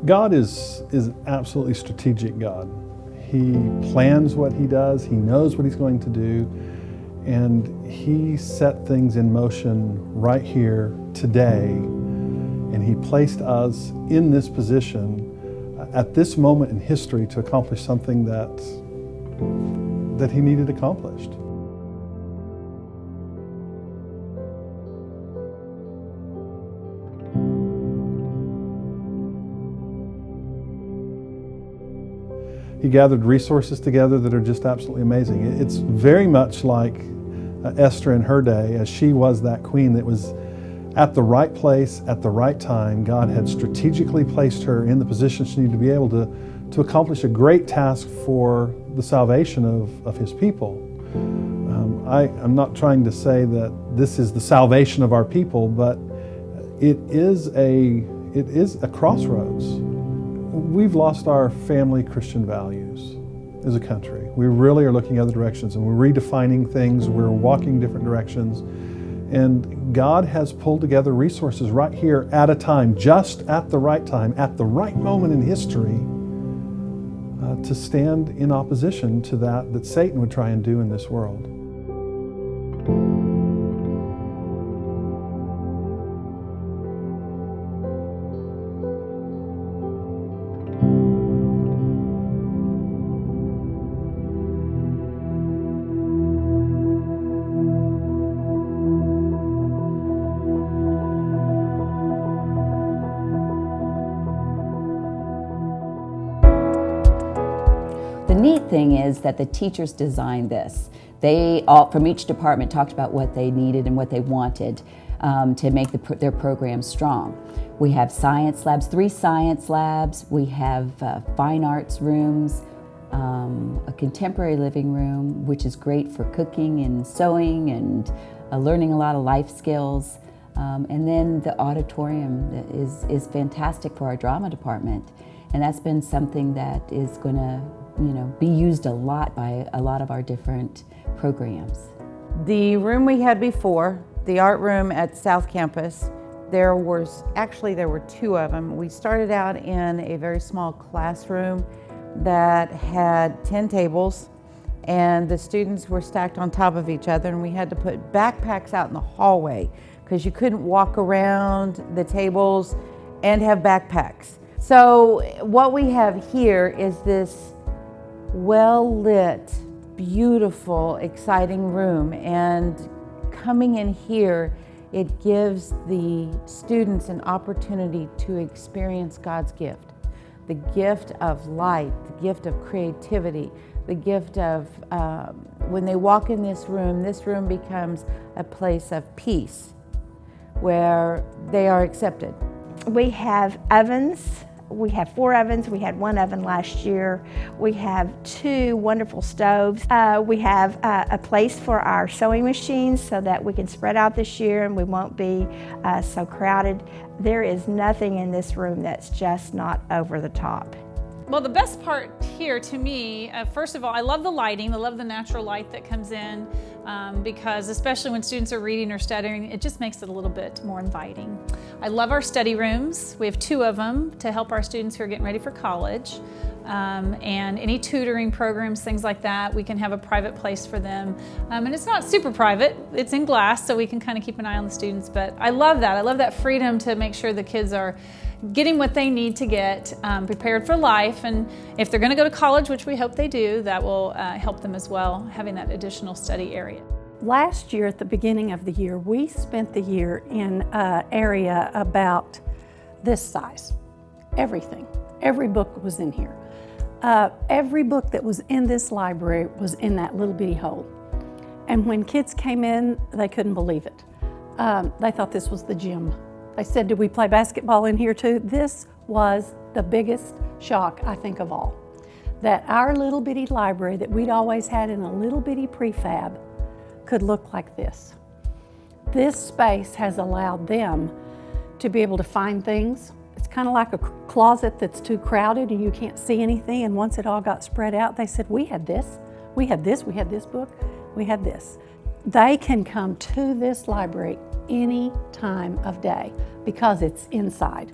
God is an absolutely strategic God. He plans what He does, He knows what He's going to do, and He set things in motion right here today, and He placed us in this position at this moment in history to accomplish something that He needed accomplished. He gathered resources together that are just absolutely amazing. It's very much like Esther in her day, as she was that queen that was at the right place at the right time. God had strategically placed her in the position she needed to be able to accomplish a great task for the salvation of His people. I'm not trying to say that this is the salvation of our people, but it is a crossroads. We've lost our family Christian values as a country. We really are looking other directions, and we're redefining things. We're walking different directions. And God has pulled together resources right here at a time, just at the right time, at the right moment in history, to stand in opposition to that Satan would try and do in this world. The neat thing is that the teachers designed this. They all, from each department, talked about what they needed and what they wanted to make their program strong. We have science labs, 3 science labs. We have fine arts rooms, a contemporary living room, which is great for cooking and sewing and learning a lot of life skills. And then the auditorium is fantastic for our drama department. And that's been something that is going to be used a lot by a lot of our different programs. The room we had before, the art room at South Campus, there were 2 of them. We started out in a very small classroom that had 10 tables, and the students were stacked on top of each other, and we had to put backpacks out in the hallway because you couldn't walk around the tables and have backpacks. So what we have here is this well-lit, beautiful, exciting room, and coming in here, it gives the students an opportunity to experience God's gift. The gift of light, the gift of creativity, the gift of, when they walk in this room becomes a place of peace where they are accepted. We have ovens. We have 4 ovens. We had 1 oven last year. We have 2 wonderful stoves. We have a place for our sewing machines so that we can spread out this year and we won't be so crowded. There is nothing in this room that's just not over the top. Well, the best part here to me, first of all, I love the lighting. I love the natural light that comes in because especially when students are reading or studying, it just makes it a little bit more inviting. I love our study rooms. We have 2 of them to help our students who are getting ready for college. And any tutoring programs, things like that, we can have a private place for them. And it's not super private, it's in glass, so we can kind of keep an eye on the students. But I love that. I love that freedom to make sure the kids are getting what they need to get prepared for life. And if they're going to go to college, which we hope they do, that will help them as well, having that additional study area. Last year, at the beginning of the year, we spent the year in an area about this size. Everything. Every book was in here. Every book that was in this library was in that little bitty hole. And when kids came in, they couldn't believe it. They thought this was the gym. They said, did we play basketball in here too? This was the biggest shock, I think, of all. That our little bitty library that we'd always had in a little bitty prefab could look like this. This space has allowed them to be able to find things. It's kind of like a closet that's too crowded and you can't see anything, and once it all got spread out, they said, we had this, we had this, we had this book, we had this. They can come to this library any time of day because it's inside.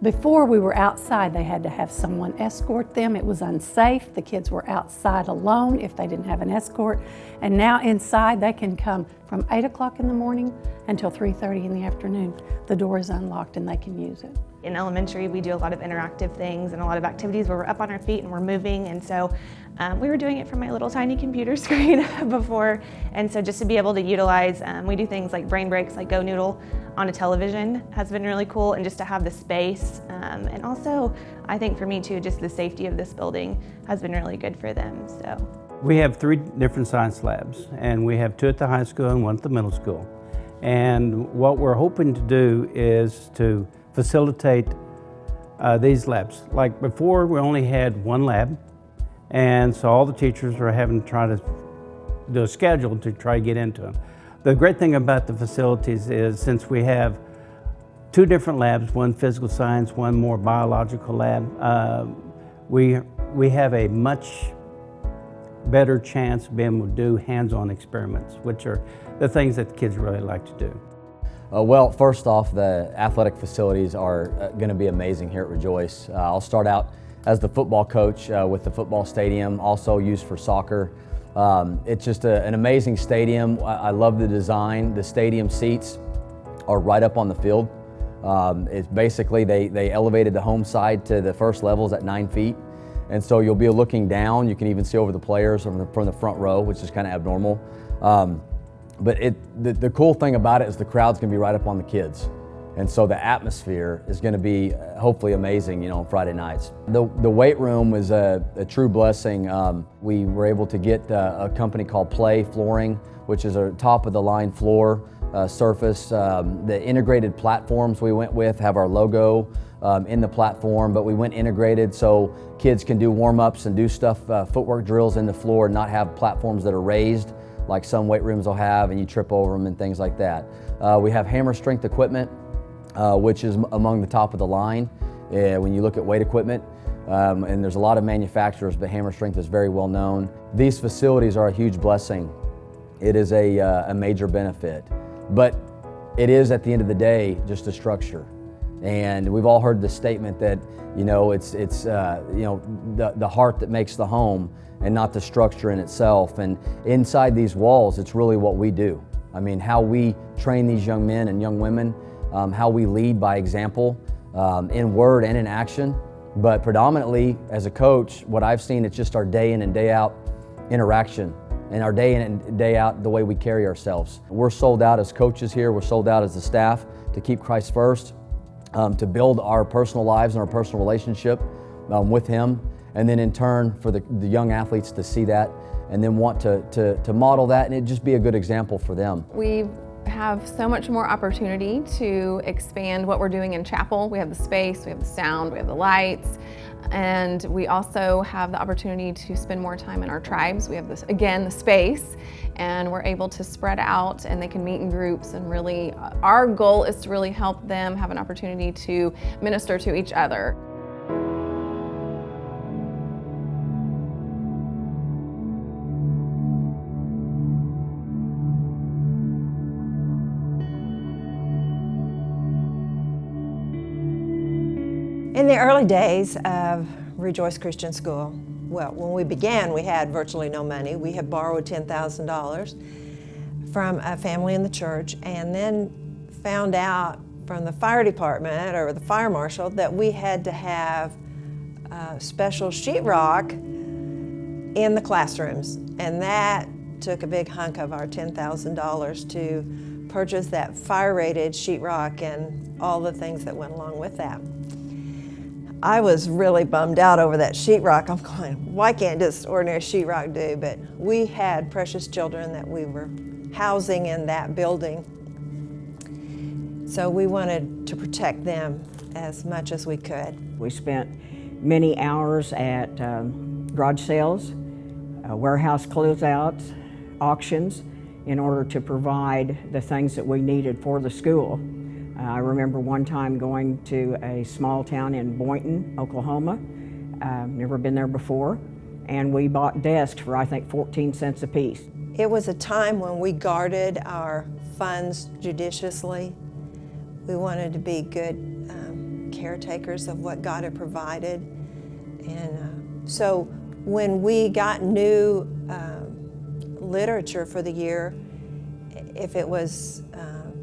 Before we were outside, they had to have someone escort them. It was unsafe. The kids were outside alone if they didn't have an escort. And now inside, they can come from 8 o'clock in the morning until 3:30 in the afternoon. The door is unlocked and they can use it. In elementary, we do a lot of interactive things and a lot of activities where we're up on our feet and we're moving. And so we were doing it from my little tiny computer screen before. And so just to be able to utilize, we do things like brain breaks, like Go Noodle on a television has been really cool. And just to have the space. And also, I think for me too, just the safety of this building has been really good for them. So we have 3 different science labs, and we have 2 at the high school and 1 at the middle school. And what we're hoping to do is to facilitate these labs. Like before, we only had 1 lab, and so all the teachers were having to try to do a schedule to try to get into them. The great thing about the facilities is since we have 2 different labs, 1 physical science, 1 more biological lab, we have a much better chance of being able to do hands-on experiments, which are the things that the kids really like to do. Well, first off, the athletic facilities are going to be amazing here at Rejoice. I'll start out as the football coach with the football stadium, also used for soccer. It's just an amazing stadium. I love the design. The stadium seats are right up on the field. It's basically, they elevated the home side to the first levels at 9 feet. And so you'll be looking down. You can even see over the players from the front row, which is kind of abnormal. But the cool thing about it is the crowd's gonna be right up on the kids. And so the atmosphere is gonna be hopefully amazing, on Friday nights. The weight room was a true blessing. We were able to get a company called Play Flooring, which is a top of the line floor surface. The integrated platforms we went with have our logo in the platform, but we went integrated so kids can do warm-ups and do stuff, footwork drills in the floor and not have platforms that are raised like some weight rooms will have and you trip over them and things like that. We have hammer strength equipment, which is among the top of the line when you look at weight equipment. And there's a lot of manufacturers, but Hammer Strength is very well known. These facilities are a huge blessing. It is a major benefit, but it is at the end of the day just a structure. And we've all heard the statement that it's the heart that makes the home and not the structure in itself. And inside these walls, it's really what we do. I mean, how we train these young men and young women, how we lead by example in word and in action. But predominantly as a coach, what I've seen, it's just our day in and day out interaction and our day in and day out the way we carry ourselves. We're sold out as coaches here, we're sold out as the staff to keep Christ first, to build our personal lives and our personal relationship with Him, and then in turn for the young athletes to see that and then want to model that and it just be a good example for them. We have so much more opportunity to expand what we're doing in chapel. We have the space, we have the sound, we have the lights, and we also have the opportunity to spend more time in our tribes. We have this, again, the space, and we're able to spread out and they can meet in groups, and really our goal is to really help them have an opportunity to minister to each other. In the early days of Rejoice Christian School, well, when we began, we had virtually no money. We had borrowed $10,000 from a family in the church and then found out from the fire department or the fire marshal that we had to have special sheetrock in the classrooms. And that took a big hunk of our $10,000 to purchase that fire-rated sheetrock and all the things that went along with that. I was really bummed out over that sheetrock. I'm going, why can't just ordinary sheetrock do? But we had precious children that we were housing in that building. So we wanted to protect them as much as we could. We spent many hours at garage sales, warehouse closeouts, auctions, in order to provide the things that we needed for the school. I remember one time going to a small town in Boynton, Oklahoma. Never been there before. And we bought desks for, I think, 14 cents a piece. It was a time when we guarded our funds judiciously. We wanted to be good caretakers of what God had provided. And so when we got new literature for the year, if it was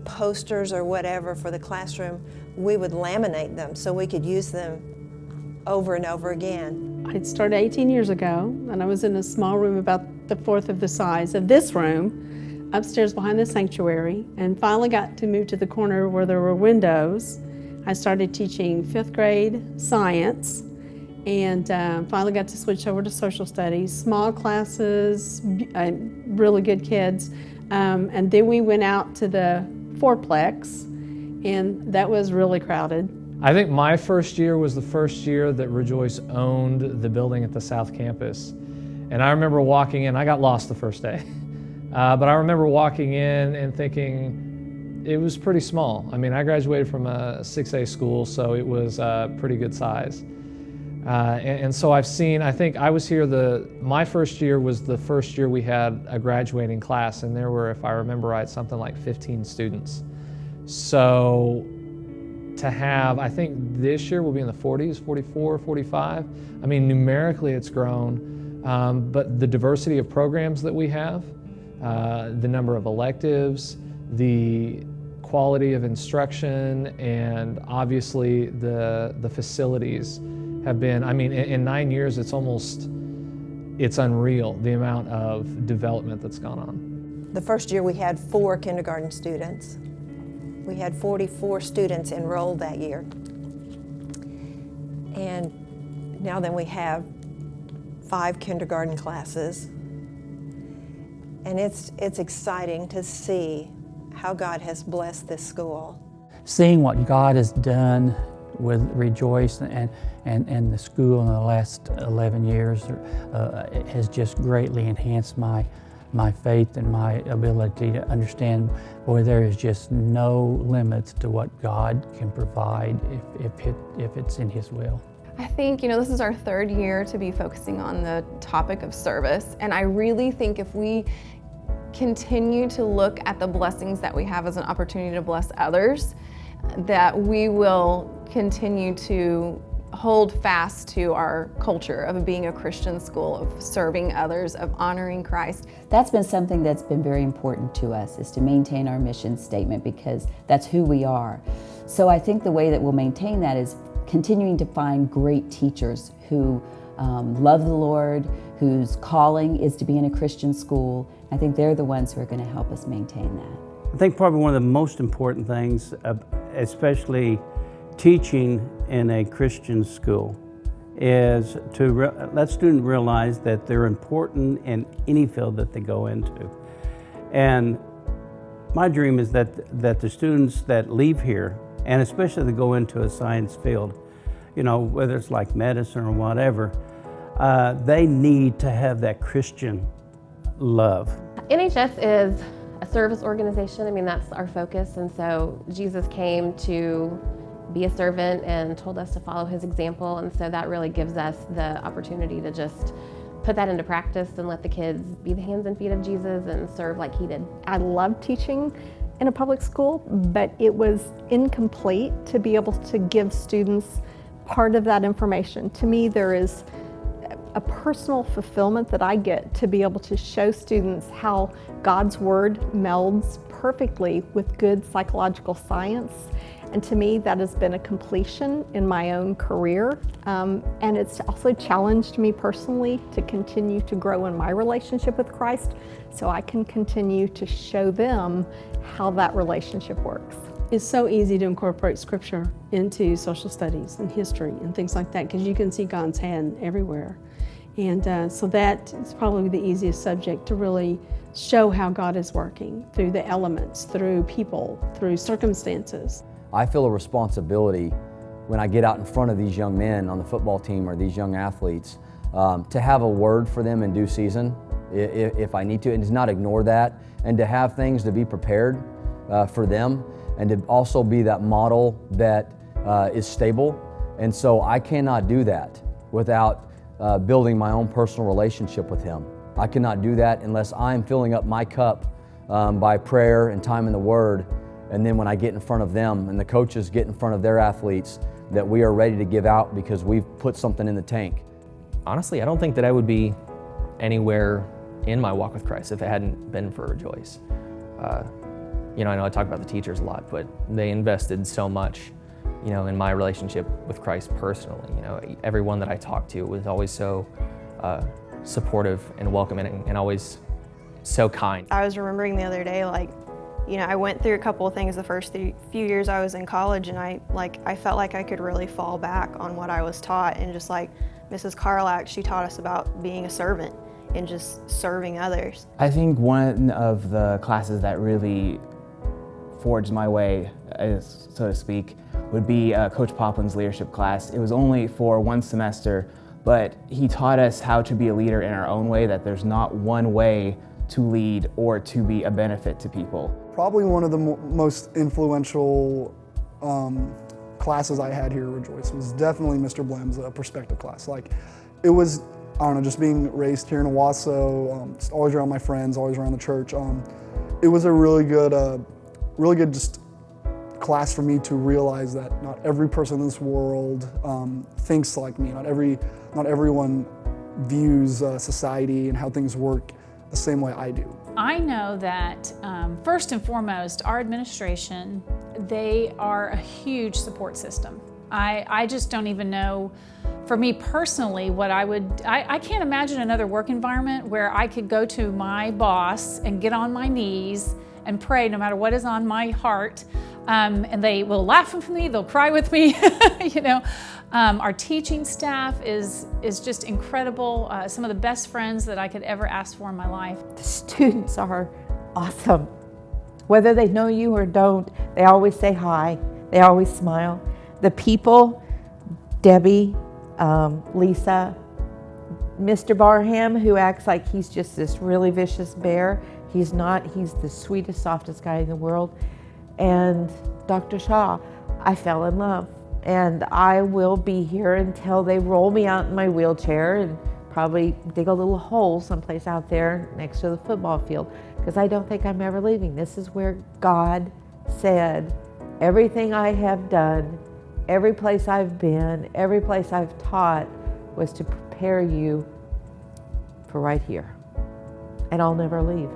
posters or whatever for the classroom, we would laminate them so we could use them over and over again. I started 18 years ago, and I was in a small room about the fourth of the size of this room, upstairs behind the sanctuary, and finally got to move to the corner where there were windows. I started teaching 5th grade science, and finally got to switch over to social studies, small classes, really good kids. And then we went out to the fourplex, and that was really crowded. I think my first year was the first year that Rejoice owned the building at the South Campus. And I remember walking in, I got lost the first day, but I remember walking in and thinking it was pretty small. I mean, I graduated from a 6A school, so it was pretty good size. And so I've seen, I think I was here, my first year was the first year we had a graduating class, and there were, if I remember right, something like 15 students. So to have, I think this year we'll be in the 40s, 44, 45. I mean, numerically it's grown, but the diversity of programs that we have, the number of electives, the quality of instruction, and obviously the facilities have been, I mean, in 9 years it's unreal the amount of development that's gone on. The first year we had 4 kindergarten students. We had 44 students enrolled that year. And now then we have 5 kindergarten classes. And it's exciting to see how God has blessed this school. Seeing what God has done with Rejoice and the school in the last 11 years has just greatly enhanced my faith and my ability to understand, boy, there is just no limits to what God can provide if it's in His will. I think, this is our 3rd year to be focusing on the topic of service, and I really think if we continue to look at the blessings that we have as an opportunity to bless others, that we will continue to hold fast to our culture of being a Christian school, of serving others, of honoring Christ. That's been something that's been very important to us, is to maintain our mission statement, because that's who we are. So I think the way that we'll maintain that is continuing to find great teachers who love the Lord, whose calling is to be in a Christian school. I think they're the ones who are going to help us maintain that. I think probably one of the most important things, especially teaching in a Christian school, is to let students realize that they're important in any field that they go into. And my dream is that the students that leave here, and especially that go into a science field, whether it's like medicine or whatever, they need to have that Christian love. NHS is a service organization. I mean, that's our focus, and so Jesus came to be a servant and told us to follow His example, and so that really gives us the opportunity to just put that into practice and let the kids be the hands and feet of Jesus and serve like He did. I love teaching in a public school, but it was incomplete to be able to give students part of that information. To me, there is a personal fulfillment that I get to be able to show students how God's Word melds perfectly with good psychological science. And to me, that has been a completion in my own career. And it's also challenged me personally to continue to grow in my relationship with Christ, so I can continue to show them how that relationship works. It's so easy to incorporate Scripture into social studies and history and things like that, because you can see God's hand everywhere. And so that is probably the easiest subject to really show how God is working through the elements, through people, through circumstances. I feel a responsibility when I get out in front of these young men on the football team or these young athletes to have a word for them in due season if I need to, and to not ignore that, and to have things to be prepared for them, and to also be that model that is stable. And so I cannot do that without building my own personal relationship with Him. I cannot do that unless I'm filling up my cup by prayer and time in the Word. And then when I get in front of them and the coaches get in front of their athletes, that we are ready to give out because we've put something in the tank. Honestly, I don't think that I would be anywhere in my walk with Christ if it hadn't been for Rejoice. You know, I know I talk about the teachers a lot, but they invested so much, you know, in my relationship with Christ personally. You know, everyone that I talked to was always so supportive and welcoming and always so kind. I was remembering the other day, like, you know, I went through a couple of things the first few years I was in college, and I felt like I could really fall back on what I was taught, and just like Mrs. Carlack, she taught us about being a servant and just serving others. I think one of the classes that really forged my way, so to speak, would be Coach Poplin's leadership class. It was only for one semester, but he taught us how to be a leader in our own way, that there's not one way to lead or to be a benefit to people. Probably one of the most influential classes I had here at Rejoice was definitely Mr. Blem's perspective class. Like, it was, I don't know, just being raised here in Owasso, just always around my friends, always around the church. It was a really good just class for me to realize that not every person in this world thinks like me. Not everyone views society and how things work the same way I do. I know that first and foremost, our administration, they are a huge support system. I just don't even know, for me personally, what I can't imagine another work environment where I could go to my boss and get on my knees and pray no matter what is on my heart. And they will laugh with me, they'll cry with me, you know. Our teaching staff is just incredible. Some of the best friends that I could ever ask for in my life. The students are awesome. Whether they know you or don't, they always say hi, they always smile. The people, Debbie, Lisa, Mr. Barham, who acts like he's just this really vicious bear. He's not, he's the sweetest, softest guy in the world. And Dr. Shaw, I fell in love. And I will be here until they roll me out in my wheelchair and probably dig a little hole someplace out there next to the football field, because I don't think I'm ever leaving. This is where God said, everything I have done, every place I've been, every place I've taught was to prepare you for right here. And I'll never leave.